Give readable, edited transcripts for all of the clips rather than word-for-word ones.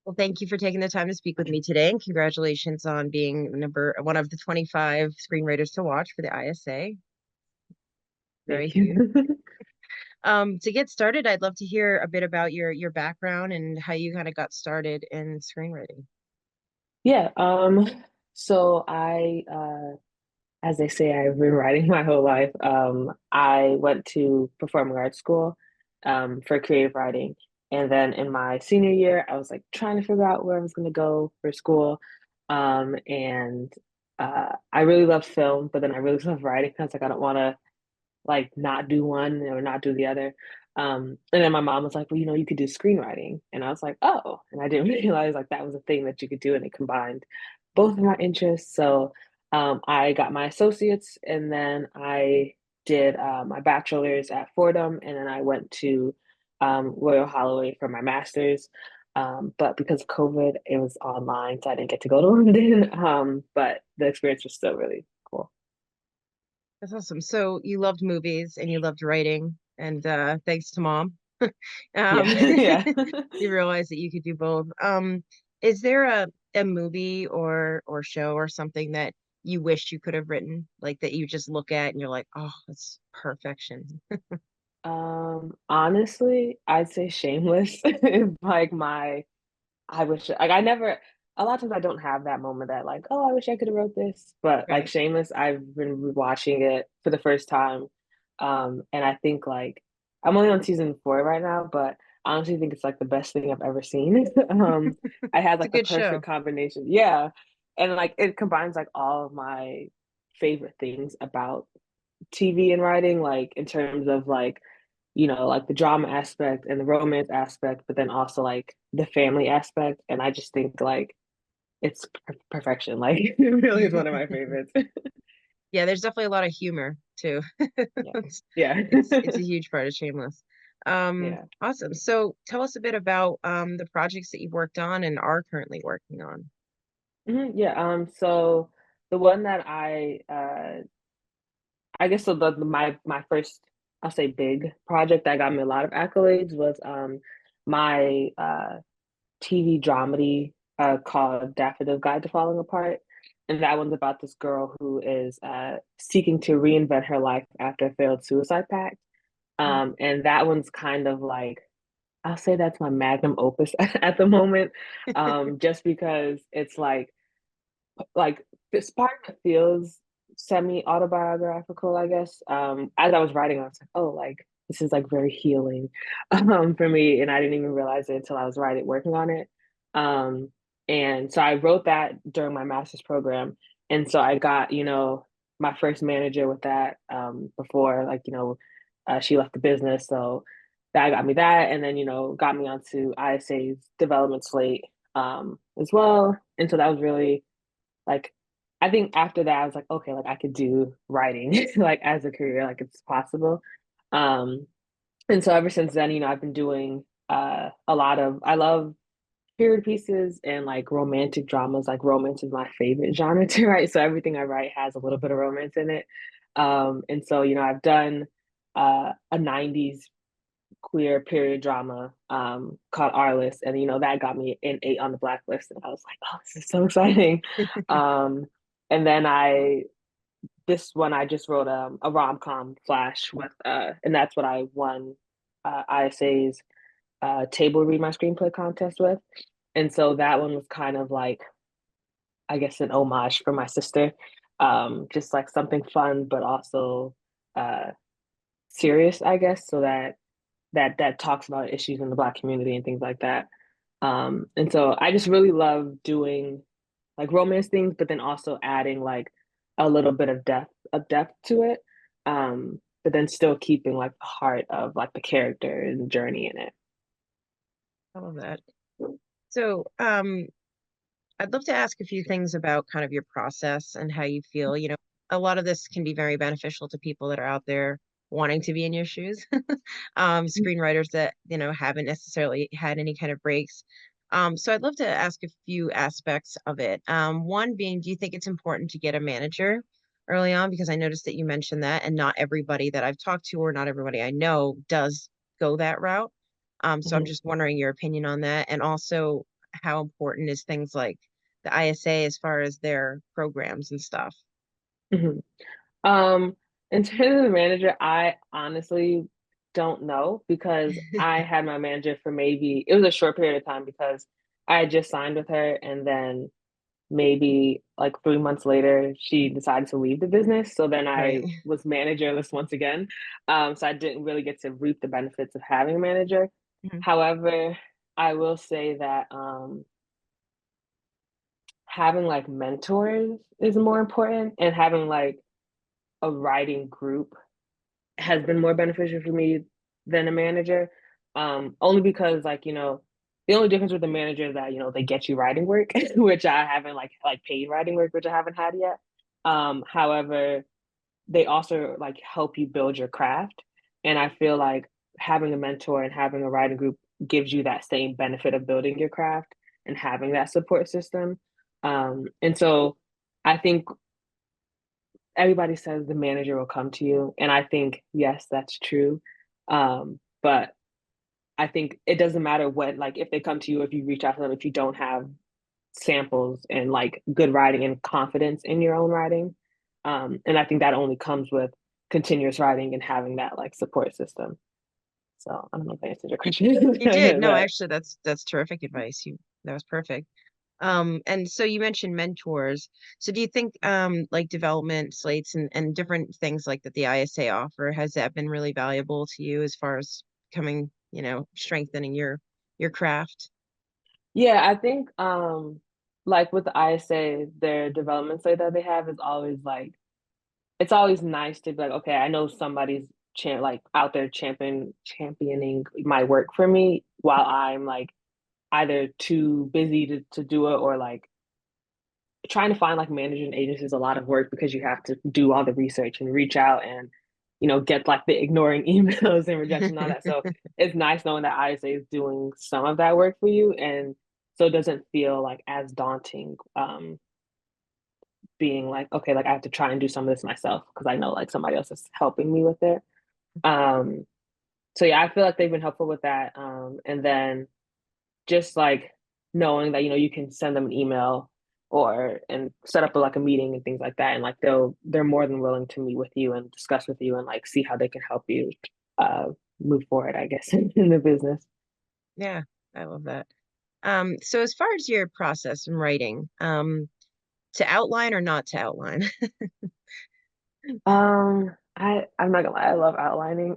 Well, thank you for taking the time to speak with me today, and congratulations on being number one of the 25 screenwriters to watch for the ISA. Very Thank huge. you. To get started, I'd love to hear a bit about your background and how you kind of got started in screenwriting. Yeah, so as they say, I've been writing my whole life. I went to performing arts school, for creative writing. And then in my senior year, I was like trying to figure out where I was going to go for school. And I really love film, but then I really love writing. I was like, I don't want to like not do one or not do the other. And then my mom was like, well, you could do screenwriting. And I was like, oh, and I didn't realize like that was a thing that you could do, and it combined both of my interests. So I got my associates, and then I did my bachelor's at Fordham, and then I went to Royal Holloway for my master's. But because of COVID, it was online, so I didn't get to go to London. But the experience was still really cool. That's awesome. So you loved movies and you loved writing, and thanks to mom, um, Yeah, yeah. you realized that you could do both. Is there a movie or show or something that you wished you could have written, like that you just look at and you're like, oh, it's perfection. Honestly, I'd say Shameless is like I wish like I never a lot of times I don't have that moment that like, oh, I wish I could have wrote this. But like Right. Shameless, I've been rewatching it for the first time. And I think like I'm only on season 4 right now, but I honestly think it's like the best thing I've ever seen. I had It's a like the good show. perfect combination. Yeah. And like it combines like all of my favorite things about TV and writing, like in terms of like, like the drama aspect and the romance aspect, but then also like the family aspect. And I just think like it's perfection. Like it really is one of my favorites. Yeah, there's definitely a lot of humor too. Yeah. It's Yeah. it's a huge part of Shameless. Yeah. Awesome. So tell us a bit about the projects that you've worked on and are currently working on. Yeah. So the one that I guess so my first I'll say big project that got me a lot of accolades was my TV dramedy called Daffodil Guide to Falling Apart. And that one's about this girl who is seeking to reinvent her life after a failed suicide pact. And that one's kind of like, I'll say that's my magnum opus at the moment, just because it's like this part of it feels semi autobiographical, I guess. As I was writing, I was like, oh, like this is like very healing for me, and I didn't even realize it until I was writing, working on it. Um, and so I wrote that during my master's program, and so I got my first manager with that before like she left the business, so that got me that, and then got me onto ISA's development slate as well, and so that was really like I think after that I was like, okay, like I could do writing like as a career, like it's possible. Um and so ever since then, I've been doing a lot of I love period pieces and like romantic dramas. Like romance is my favorite genre to write. So everything I write has a little bit of romance in it. And so, I've done a 90s queer period drama called Our List, and that got me an 8 on the blacklist, and I was like, oh, this is so exciting. um and then this one I just wrote a rom-com flash with and that's what I won ISA's table read my screenplay contest with. And so that one was kind of like, I guess, an homage for my sister, just like something fun but also uh serious, I guess, so that talks about issues in the Black community and things like that. And so I just really love doing like romance things, but then also adding like a little bit of depth to it. But then still keeping like the heart of like the character and journey in it. I love that. So, I'd love to ask a few things about kind of your process and how you feel. A lot of this can be very beneficial to people that are out there wanting to be in your shoes. Screenwriters that, haven't necessarily had any kind of breaks. So I'd love to ask a few aspects of it. One being, do you think it's important to get a manager early on? Because I noticed that you mentioned that, and not everybody that I've talked to or not everybody I know does go that route. So I'm Mhm. just wondering your opinion on that. And also, how important is things like the ISA as far as their programs and stuff? Mhm. Um, in terms of the manager, I honestly don't know because I had my manager for maybe it was a short period of time because I had just signed with her and then maybe like 3 months later she decided to leave the business. So then I Right. was managerless once again. So I didn't really get to reap the benefits of having a manager. Mhm. However, I will say that having like mentors is more important and having like a writing group has been more beneficial for me than a manager. Only because like, the only difference with the manager is that, they get you writing work, which I haven't like paid writing work, which I haven't had yet. However, they also like help you build your craft. And I feel like having a mentor and having a writing group gives you that same benefit of building your craft and having that support system. And so I think everybody says the manager will come to you. And I think, yes, that's true. But I think it doesn't matter what, like, if they come to you, if you reach out to them, if you don't have samples and like good writing and confidence in your own writing. And I think that only comes with continuous writing and having that like support system. So I don't know if I answered your question, You did. No, but actually, that's terrific advice. That was perfect. And so you mentioned mentors. So do you think like development slates and different things like that the ISA offer, has that been really valuable to you as far as coming, strengthening your craft? yeah, I think like with the ISA, their development site that they have is always like it's always nice to be like, okay, I know somebody's like out there championing my work for me while I'm like either too busy to do it or like trying to find like managing agencies is a lot of work because you have to do all the research and reach out and get like the ignoring emails and rejection and all that. So it's nice knowing that ISA is doing some of that work for you and so it doesn't feel like as daunting being like okay like I have to try and do some of this myself because I know like somebody else is helping me with it. Um so yeah, I feel like they've been helpful with that. And then just like knowing that you can send them an email or and set up like a meeting and things like that and like they're more than willing to meet with you and discuss with you and like see how they can help you uh move forward I guess in the business. Yeah, I love that. So as far as your process in writing, to outline or not to outline? I'm not gonna lie, I love outlining.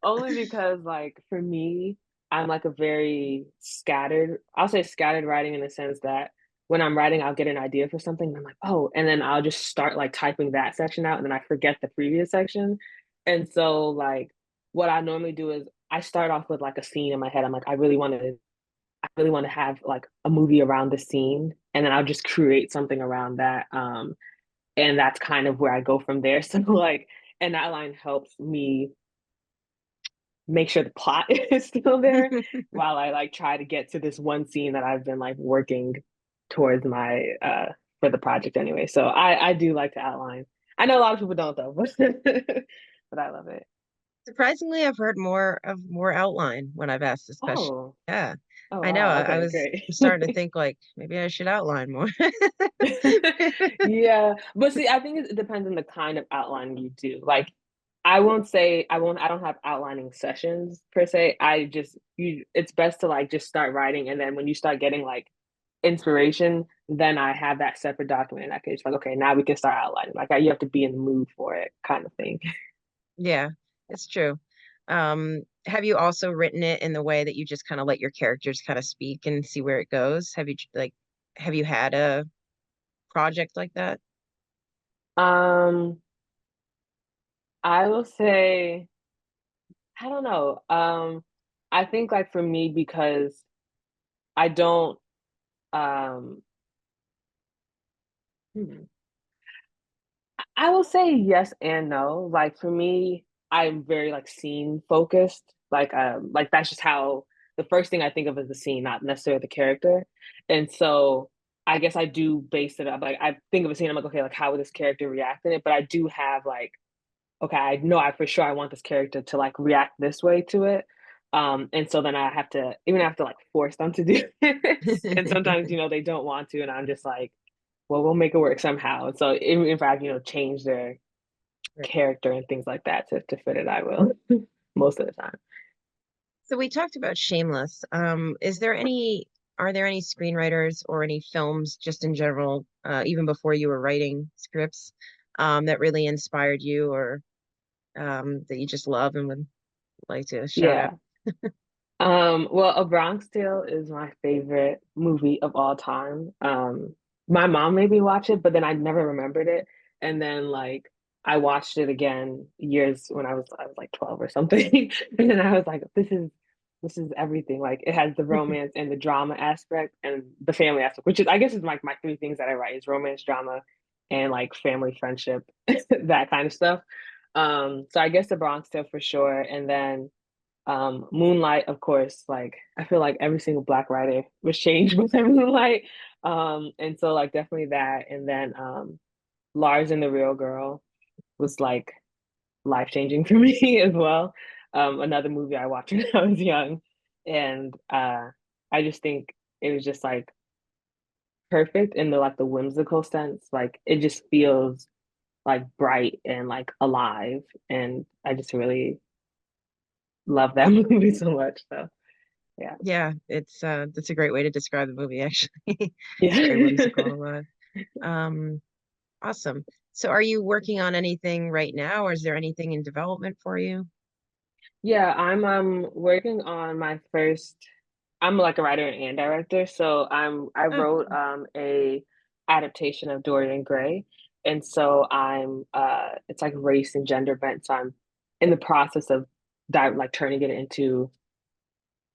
Only because like for me, I'm like a very scattered, I'll say scattered writing in the sense that when I'm writing, I'll get an idea for something and I'm like, oh, and then I'll just start like typing that section out and then I forget the previous section. And so like what I normally do is I start off with like a scene in my head. I'm like, I really want to have like a movie around the scene and then I'll just create something around that. And that's kind of where I go from there. So like an outline helps me make sure the plot is still there while I like try to get to this one scene that I've been like working towards my for the project anyway. So I do like to outline. I know a lot of people don't though, but I love it. Surprisingly, I've heard more outline when I've asked this question. Oh, Yeah, oh I know. wow. I Okay, was great. starting to think like maybe I should outline more. Yeah, but see, I think it depends on the kind of outline you do. Like, I don't have outlining sessions per se. It's best to like just start writing, and then when you start getting like inspiration, then I have that separate document in that case. Like, okay, now we can start outlining. Like, you have to be in the mood for it, kind of thing. Yeah, it's true. Have you also written it in the way that you just kind of let your characters kind of speak and see where it goes? Have you had a project like that? Um, I will say, I don't know. I think like for me because I don't. Um, hmm. I will say yes and no. Like for me, I'm very like scene focused. Like that's just how the first thing I think of is the scene, not necessarily the character. And so I guess I do base it up. Like I think of a scene, I'm like, okay, like how would this character react in it? But I do have like, okay, I know I for sure I want this character to like react this way to it. And so then I have to like force them to do it. And sometimes, they don't want to, and I'm just like, well, we'll make it work somehow. And so even if I, change their Right. character and things like that to fit it, I will most of the time. So we talked about Shameless. Are there any screenwriters or any films just in general, even before you were writing scripts, that really inspired you or that you just love and would like to shout out? Yeah. Well, A Bronx Tale is my favorite movie of all time. My mom made me watch it, but then I never remembered it. And then like I watched it again years when I was like 12 or something. And then I was like, this is everything. Like it has the romance and the drama aspect and the family aspect, which is I guess is like my three things that I write is romance, drama, and like family friendship, that kind of stuff. So I guess The Bronx Tale for sure. And then Moonlight, of course, like I feel like every single Black writer was changed with Moonlight. And so like definitely that. And then Lars and the Real Girl was like life changing for me as well. Another movie I watched when I was young. And I just think it was just like perfect in the whimsical sense. Like it just feels like bright and like alive. And I just really love that movie so much. So yeah. Yeah, it's that's a great way to describe the movie, actually. It's very whimsical Yeah. and alive. Um, awesome. So are you working on anything right now, or is there anything in development for you? Yeah, I'm working on my first. I'm like a writer and director, so I Oh, wrote a adaptation of Dorian Gray, and so I'm it's like race and gender bent, so I'm in the process of like turning it into,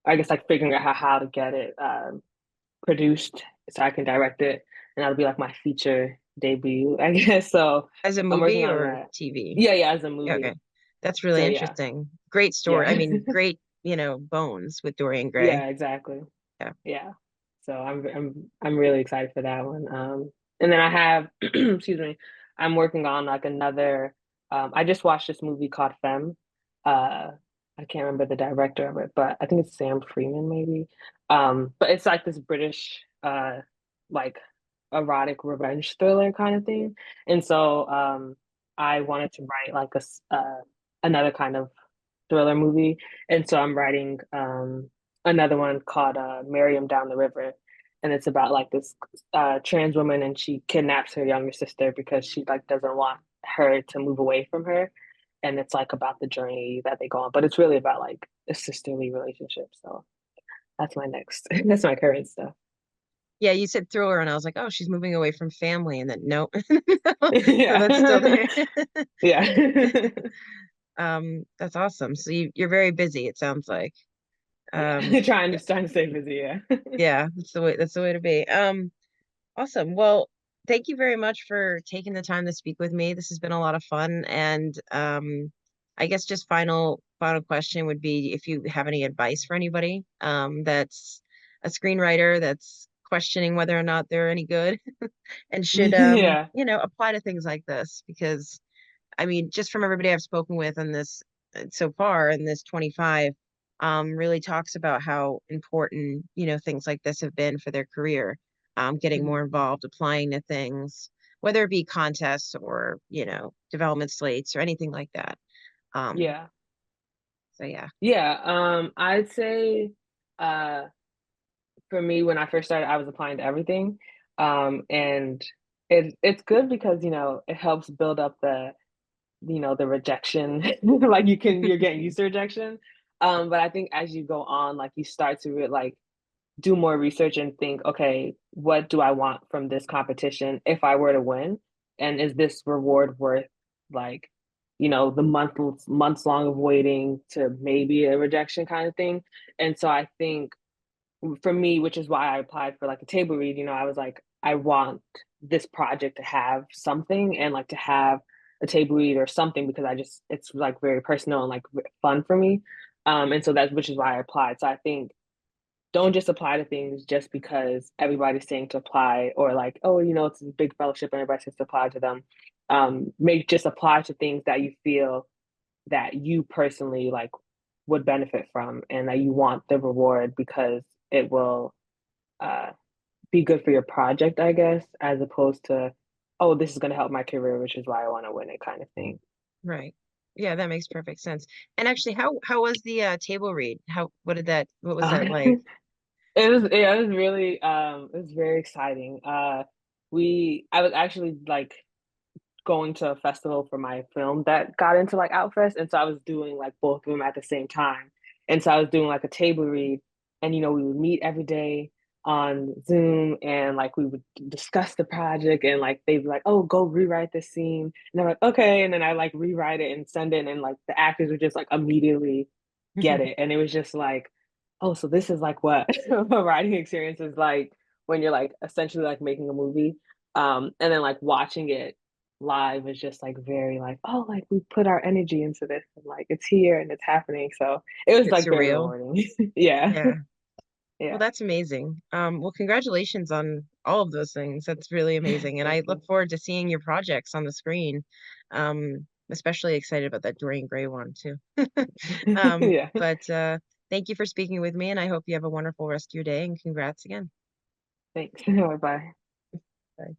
I guess, like figuring out how to get it produced so I can direct it, and that'll be like my feature debut, I guess. So as a I'm working movie on or that. TV? Yeah, yeah, as a Yeah, okay. movie. That's So really yeah, interesting. Great story. I yeah, mean, great, bones with Dorian Gray. yeah, exactly. Yeah. Yeah. So I'm really excited for that one. And then I have excuse me, I'm working on like another I just watched this movie called Femme. Uh I can't remember the director of it, but I think it's Sam Freeman maybe. But it's like this British like erotic revenge thriller kind of thing. And so I wanted to write like another kind of thriller movie. And so I'm writing another one called Miriam Down the River. And it's about like this trans woman, and she kidnaps her younger sister because she like doesn't want her to move away from her. And it's like about the journey that they go on. But it's really about like a sisterly relationship. So that's my next that's my current stuff. Yeah, you said thriller, and I was like, oh, she's moving away from family, and then no. So that's still Yeah. there. Yeah. That's awesome. So you're very busy, it sounds like. Um, Yeah. Trying to stay busy, yeah. yeah, that's the way to be. Awesome. Well, thank you very much for taking the time to speak with me. This has been a lot of fun. And I guess just final question would be if you have any advice for anybody that's a screenwriter that's questioning whether or not they're any good and should Yeah. apply to things like this. Because I mean, just from everybody I've spoken with on this so far in this 25, really talks about how important, things like this have been for their career, getting more Mhm. involved, applying to things, whether it be contests or, development slates or anything like that. Um, Yeah. so yeah. Yeah, I'd say uh for me when I first started I was applying to everything. And it's good because it helps build up the rejection. Like you're getting used to rejection. But I think as you go on, like you start to like do more research and think, okay, what do I want from this competition if I were to win? And is this reward worth like, the months long of waiting to maybe a rejection kind of thing? And so I think for me, which is why I applied for like a table read, I was like, I want this project to have something and like to have a table read or something because it's like very personal and like fun for me. And so that's which is why I applied. So I think don't just apply to things just because everybody's saying to apply or like, oh, it's a big fellowship and everybody says to apply to them. Make just apply to things that you feel that you personally like would benefit from, and that you want the reward because it will uh, be good for your project, I guess, as opposed to, oh, this is going to help my career, which is why I want to win it kind of thing. Right. Yeah, that makes perfect sense. And actually, how was the table read? What was that like? Uh, it was really it was very exciting. We I was actually like going to a festival for my film that got into like Outfest, and so I was doing like both of them at the same time. And so I was doing like a table read, and we would meet every day on Zoom, and like we would discuss the project, and like they'd be like, "Oh, go rewrite this scene," and they're like, "Okay," and then I like rewrite it and send it, and like the actors would just like immediately get it, and it was just like, "Oh, so this is like what a writing experience is like when you're like essentially like making a movie." And then like watching it live is just like very like, oh, like we put our energy into this and like it's here and it's happening. So it was It's like very surreal. rewarding. Yeah. Yeah. Well, Yeah. that's amazing. Well, congratulations on all of those things. That's really amazing. And I Thank look you. forward to seeing your projects on the screen. Especially excited about that Dorian Gray one too. Yeah. But thank you for speaking with me, and I hope you have a wonderful rest of your day, and congrats again. Thanks. Bye. Bye.